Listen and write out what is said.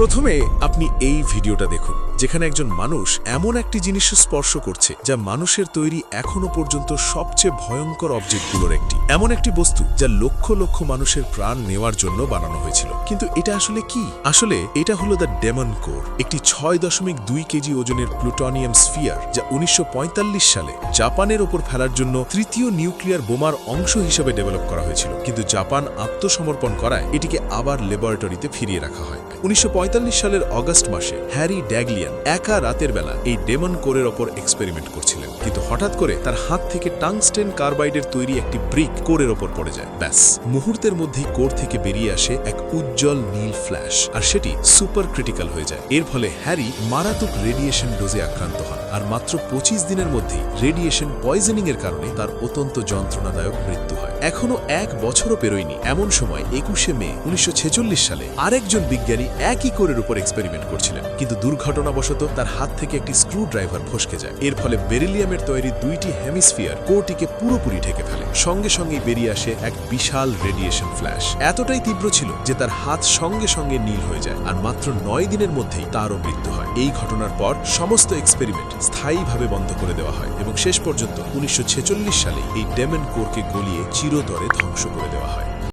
প্রথমে আপনি এই ভিডিওটা দেখুন, যেখানে একজন মানুষ এমন একটি জিনিস স্পর্শ করছে যা মানুষের তৈরি এখনো পর্যন্ত সবচেয়ে ভয়ঙ্কর অবজেক্টগুলোর একটি, এমন একটি বস্তু যা লক্ষ লক্ষ মানুষের প্রাণ নেওয়ার জন্য বানানো হয়েছিল। কিন্তু এটা আসলে কি? আসলে এটা হলো দ্য ডেমন কোর, একটি 6.2 কেজি ওজনের প্লুটোনিয়াম স্ফিয়ার, যা 1945 সালে জাপানের ওপর ফেলার জন্য তৃতীয় নিউক্লিয়ার বোমার অংশ হিসেবে ডেভেলপ করা হয়েছিল। কিন্তু জাপান আত্মসমর্পণ করায় এটিকে আবার ল্যাবরেটরিতে ফিরিয়ে রাখা হয়। 1945 সালের অগাস্ট মাসে হ্যারি ড্যাগলিয়ান একা রাতের বেলা এই ডেমন কোরের ওপর এক্সপেরিমেন্ট করছিলেন, কিন্তু হঠাৎ করে তার হাত থেকে টাংস্টেন কার্বাইডের তৈরি একটি ব্রিক কোরের ওপর পড়ে যায়। ব্যাস, মুহূর্তের মধ্যেই কোর থেকে বেরিয়ে আসে এক উজ্জ্বল নীল ফ্ল্যাশ, আর সেটি সুপার ক্রিটিক্যাল হয়ে যায়। এর ফলে হ্যারি মারাত্মক রেডিয়েশন ডোজে আক্রান্ত হন, আর মাত্র 25 দিনের মধ্যেই রেডিয়েশন পয়জনিং এর কারণে তার অত্যন্ত যন্ত্রণাদায়ক মৃত্যু হয়। এখনো 1 বছরও পেরোয়নি এমন সময় 21শে মে 1946 সালে আরেকজন বিজ্ঞানী একই কোরের উপর এক্সপেরিমেন্ট করছিলেন, কিন্তু দুর্ঘটনাবশত তার হাত থেকে একটি স্ক্রু ড্রাইভার ফসকে যায়। এর ফলে বেরিলিয়ামের তৈরি 2টি হেমিস্ফিয়ার কোরটিকে পুরোপুরি ঢেকে ফেলে। সঙ্গে সঙ্গেই বেরিয়ে আসে এক বিশাল রেডিয়েশন ফ্ল্যাশ, এতটাই তীব্র ছিল যে তার হাত সঙ্গে সঙ্গে নীল হয়ে যায়, আর মাত্র 9 দিনের মধ্যেই তারও মৃত্যু হয়। এই ঘটনার পর সমস্ত এক্সপেরিমেন্ট স্থায়ীভাবে বন্ধ করে দেওয়া হয় এবং শেষ পর্যন্ত 1946 সালে এই ডেমন কোরকে গলিয়ে চিরতরে ধ্বংস করে দেওয়া হয়।